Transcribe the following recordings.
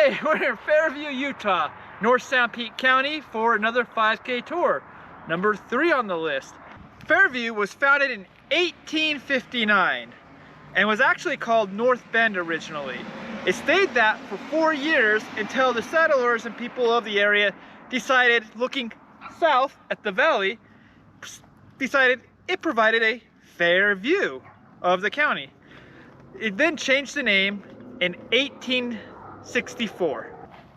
Today we're in Fairview, Utah, North Sanpete County for another 5K tour, number 3 on the list. Fairview was founded in 1859 and was actually called North Bend originally. It stayed that for 4 years until the settlers and people of the area decided, looking south at the valley, decided it provided a fair view of the county. It then changed the name in 1864.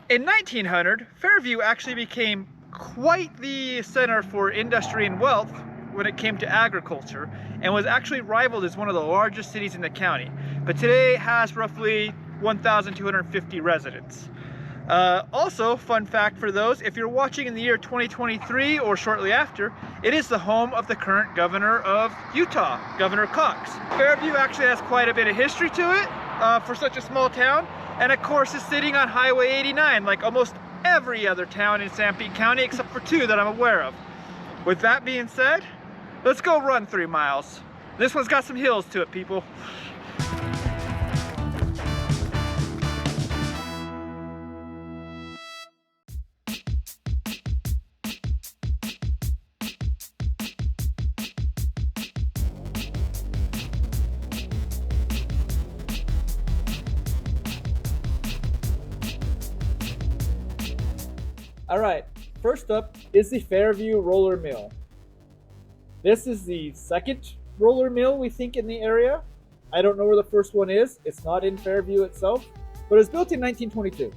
In 1900, Fairview actually became quite the center for industry and wealth when it came to agriculture, and was actually rivaled as one of the largest cities in the county. But today it has roughly 1,250 residents. Also, fun fact for those, if you're watching in the year 2023 or shortly after, it is the home of the current governor of Utah, Governor Cox. Fairview actually has quite a bit of history to it for such a small town, and of course is sitting on Highway 89 like almost every other town in Sanpete County except for 2 that I'm aware of. With that being said, let's go run 3 miles. This one's got some hills to it, people. All right, first up is the Fairview Roller Mill. This is the second roller mill we think in the area. I don't know where the first one is. It's not in Fairview itself, but it was built in 1922.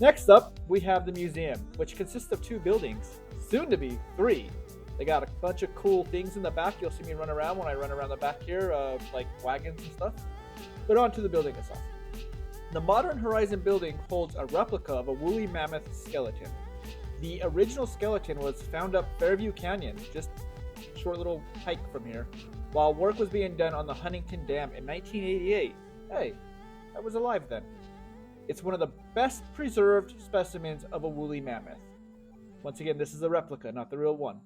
Next up, we have the museum, which consists of 2 buildings, soon to be 3. They got a bunch of cool things in the back. You'll see me run around when I run around the back here, like wagons and stuff. But on to the building itself. The Modern Horizon building holds a replica of a woolly mammoth skeleton. The original skeleton was found up Fairview Canyon, just a short little hike from here, while work was being done on the Huntington Dam in 1988. Hey, I was alive then. It's one of the best preserved specimens of a woolly mammoth. Once again, this is a replica, not the real one.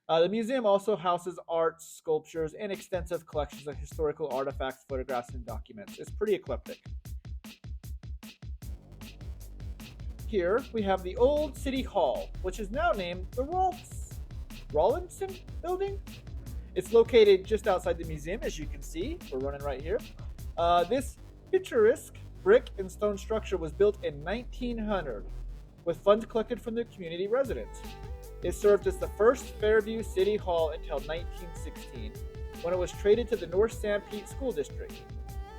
The museum also houses art, sculptures, and extensive collections of historical artifacts, photographs, and documents. It's pretty eclectic. Here we have the old City Hall, which is now named the Rawlinson Building. It's located just outside the museum, as you can see. We're running right here. This picturesque brick and stone structure was built in 1900 with funds collected from the community residents. It served as the first Fairview City Hall until 1916, when it was traded to the North Sanpete School District.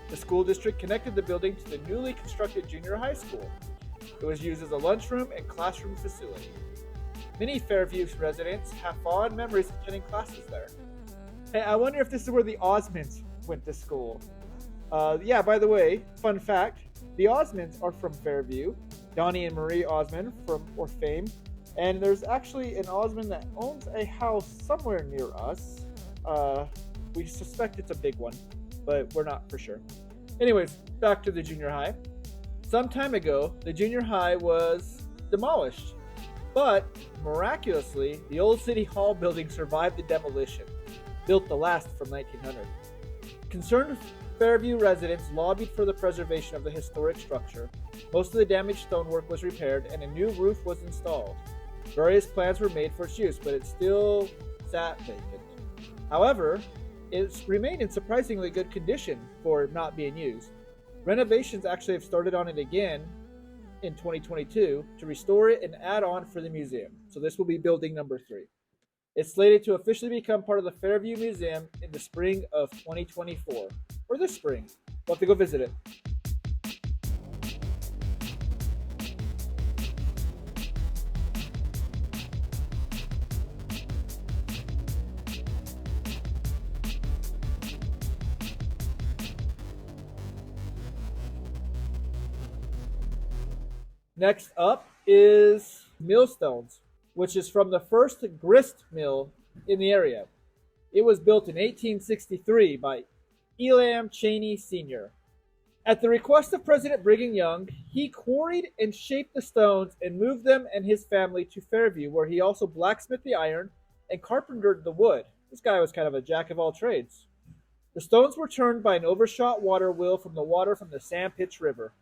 The school district connected the building to the newly constructed junior high school. It was used as a lunchroom and classroom facility. Many Fairview residents have fond memories of attending classes there. Hey, I wonder if this is where the Osmonds went to school. Yeah, by the way, fun fact, the Osmonds are from Fairview. Donnie and Marie Osmond from fame. And there's actually an Osmond that owns a house somewhere near us. We suspect it's a big one, but we're not for sure. Anyways, back to the junior high. Some time ago, the junior high was demolished. But miraculously, the old City Hall building survived the demolition, built to last from 1900. Concerned Fairview residents lobbied for the preservation of the historic structure. Most of the damaged stonework was repaired and a new roof was installed. Various plans were made for its use, but it still sat vacant. However, it's remained in surprisingly good condition for not being used. Renovations actually have started on it again in 2022 to restore it and add on for the museum. So this will be building number 3. It's slated to officially become part of the Fairview Museum in the spring of 2024. Or this spring. We'll have to go visit it. Next up is millstones, which is from the first grist mill in the area. It was built in 1863 by Elam Cheney Sr. At the request of President Brigham Young, he quarried and shaped the stones and moved them and his family to Fairview, where he also blacksmithed the iron and carpentered the wood. This guy was kind of a jack of all trades. The stones were turned by an overshot water wheel from the water from the Sandpitch River.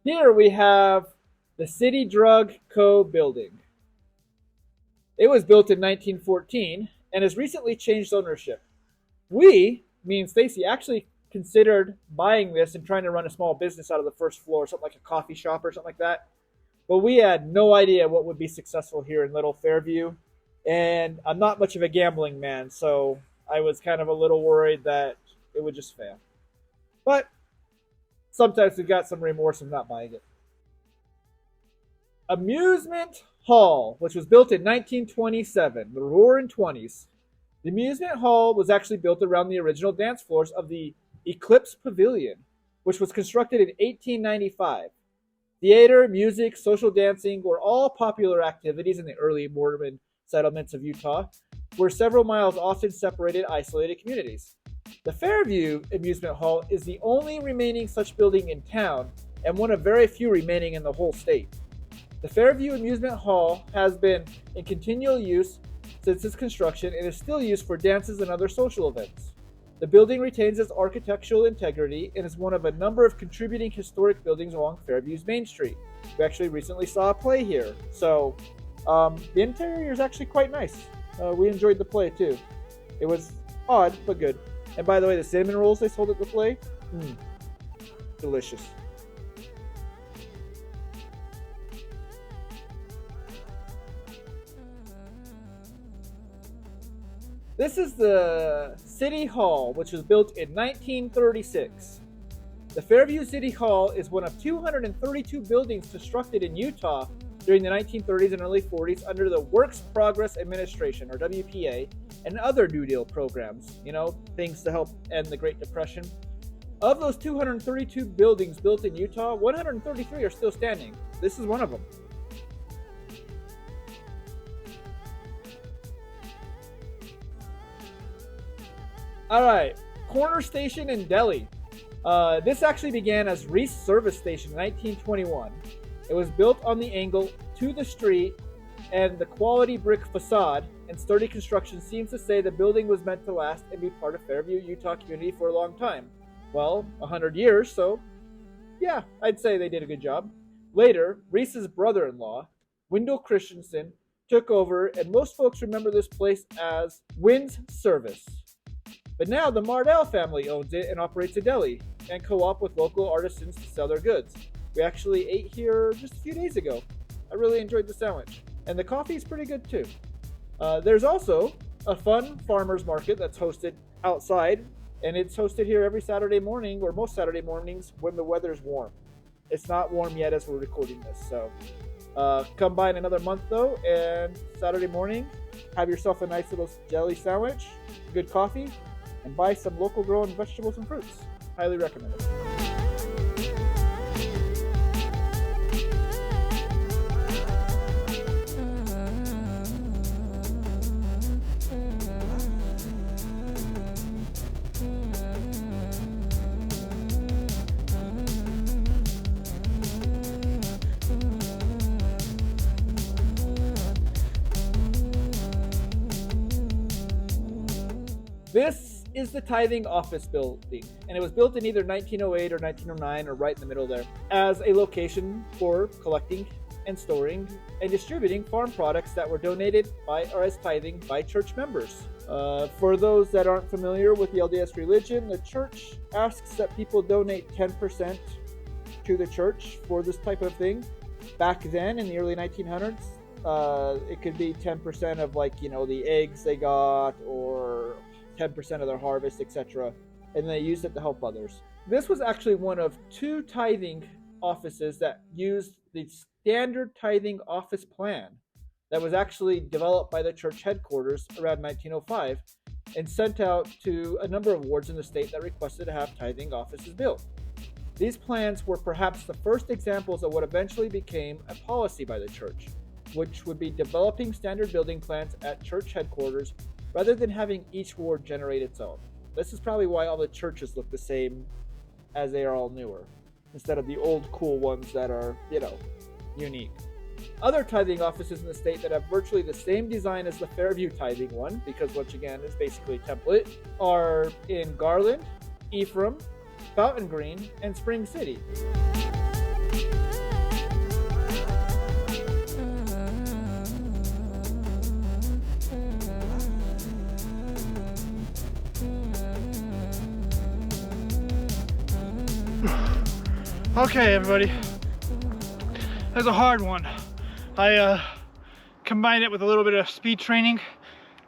Here we have the City Drug Co. building. It was built in 1914 and has recently changed ownership. We, me and Stacy, actually considered buying this and trying to run a small business out of the first floor, something like a coffee shop or something like that. But we had no idea what would be successful here in Little Fairview. And I'm not much of a gambling man, so I was kind of a little worried that it would just fail. But sometimes we've got some remorse of not buying it. Amusement Hall, which was built in 1927, the Roaring Twenties. The amusement hall was actually built around the original dance floors of the Eclipse Pavilion, which was constructed in 1895. Theater, music, social dancing were all popular activities in the early Mormon settlements of Utah, where several miles often separated isolated communities. The Fairview Amusement Hall is the only remaining such building in town and one of very few remaining in the whole state. The Fairview Amusement Hall has been in continual use since its construction and is still used for dances and other social events. The building retains its architectural integrity and is one of a number of contributing historic buildings along Fairview's Main Street. We actually recently saw a play here, so the interior is actually quite nice. We enjoyed the play too. It was odd, but good. And by the way, the cinnamon rolls they sold at the play, delicious. This is the City Hall, which was built in 1936. The Fairview City Hall is one of 232 buildings constructed in Utah during the 1930s and early 40s under the Works Progress Administration, or WPA, and other New Deal programs, things to help end the Great Depression. Of those 232 buildings built in Utah, 133 are still standing. This is one of them. All right, Corner Station in Delhi. This actually began as Reese Service Station in 1921. It was built on the angle to the street, and the quality brick facade and sturdy construction seems to say the building was meant to last and be part of Fairview, Utah community for a long time. Well, 100 years, so yeah, I'd say they did a good job. Later, Reese's brother-in-law, Wendell Christensen, took over, and most folks remember this place as Wynn's Service. But now the Mardell family owns it and operates a deli and co-op with local artisans to sell their goods. We actually ate here just a few days ago. I really enjoyed the sandwich. And the coffee is pretty good too. There's also a fun farmer's market that's hosted outside, and it's hosted here every Saturday morning, or most Saturday mornings when the weather's warm. It's not warm yet as we're recording this, so come by in another month though, and Saturday morning, have yourself a nice little jelly sandwich, good coffee, and buy some local grown vegetables and fruits. Highly recommend it. This is the tithing office building, and it was built in either 1908 or 1909 or right in the middle there as a location for collecting and storing and distributing farm products that were donated by or as tithing by church members. For those that aren't familiar with the LDS religion, the church asks that people donate 10% to the church for this type of thing. Back then in the early 1900s, it could be 10% of the eggs they got, or 10% of their harvest, etc. And they used it to help others. This was actually one of two tithing offices that used the standard tithing office plan that was actually developed by the church headquarters around 1905 and sent out to a number of wards in the state that requested to have tithing offices built. These plans were perhaps the first examples of what eventually became a policy by the church, which would be developing standard building plans at church headquarters rather than having each ward generate its own. This is probably why all the churches look the same as they are all newer, instead of the old cool ones that are, unique. Other tithing offices in the state that have virtually the same design as the Fairview tithing one, because once again it's basically a template, are in Garland, Ephraim, Fountain Green, and Spring City. Okay, everybody, that's a hard one. I combined it with a little bit of speed training.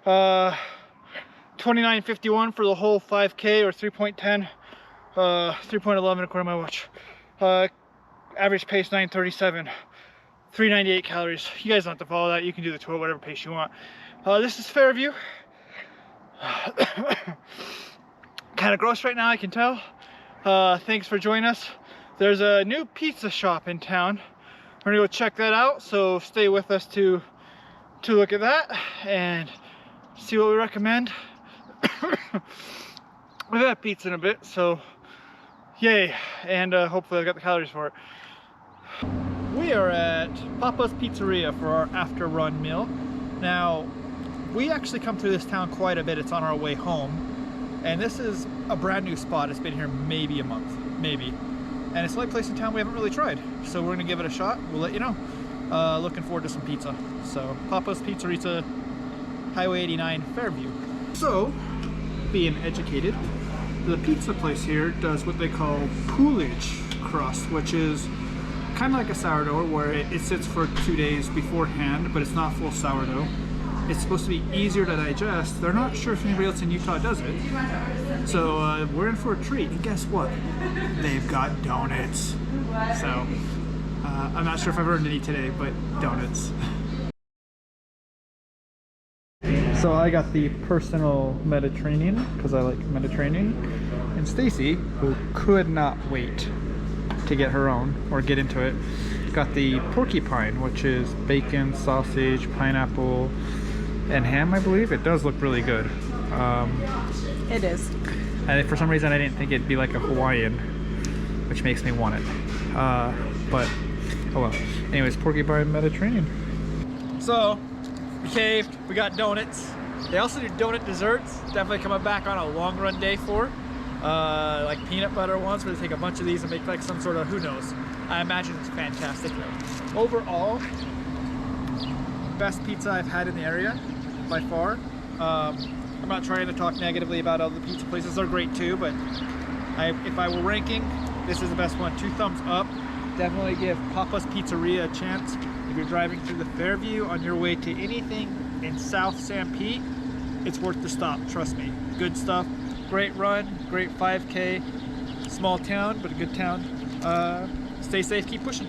29:51 for the whole 5K, or 3.10, 3.11 according to my watch. Average pace 9:37, 398 calories. You guys don't have to follow that. You can do the tour whatever pace you want. This is Fairview. Kind of gross right now, I can tell. Thanks for joining us. There's a new pizza shop in town. We're gonna go check that out, so stay with us to look at that and see what we recommend. We've had pizza in a bit, so yay, and hopefully I've got the calories for it. We are at Papa's Pizzeria for our after run meal. Now, we actually come through this town quite a bit. It's on our way home, and this is a brand new spot. It's been here maybe a month, maybe. And it's the only place in town we haven't really tried. So we're gonna give it a shot. We'll let you know. Looking forward to some pizza. So Papa's Pizzeria, Highway 89, Fairview. So, being educated, the pizza place here does what they call poolage crust, which is kind of like a sourdough where it sits for 2 days beforehand, but it's not full sourdough. It's supposed to be easier to digest. They're not sure if anybody else in Utah does it. So we're in for a treat, and guess what? They've got donuts. So I'm not sure if I've earned any today, but donuts. So I got the personal Mediterranean because I like Mediterranean, and Stacy, who could not wait to get her own or get into it, got the porcupine, which is bacon, sausage, pineapple, and ham, I believe. It does look really good. It is. And for some reason I didn't think it'd be like a Hawaiian, which makes me want it. But oh well. Anyways, porcupine Mediterranean. So we caved, we got donuts. They also do donut desserts. Definitely coming back on a long run day for. Like peanut butter ones, where they take a bunch of these and make like some sort of, who knows. I imagine it's fantastic though. Overall, best pizza I've had in the area by far. I'm not trying to talk negatively about other pizza places. They're great too, but if I were ranking, this is the best one. 2 thumbs up. Definitely give Papa's Pizzeria a chance. If you're driving through the Fairview on your way to anything in South San Pete, it's worth the stop, trust me. Good stuff. Great run, great 5K. Small town, but a good town. Stay safe, keep pushing.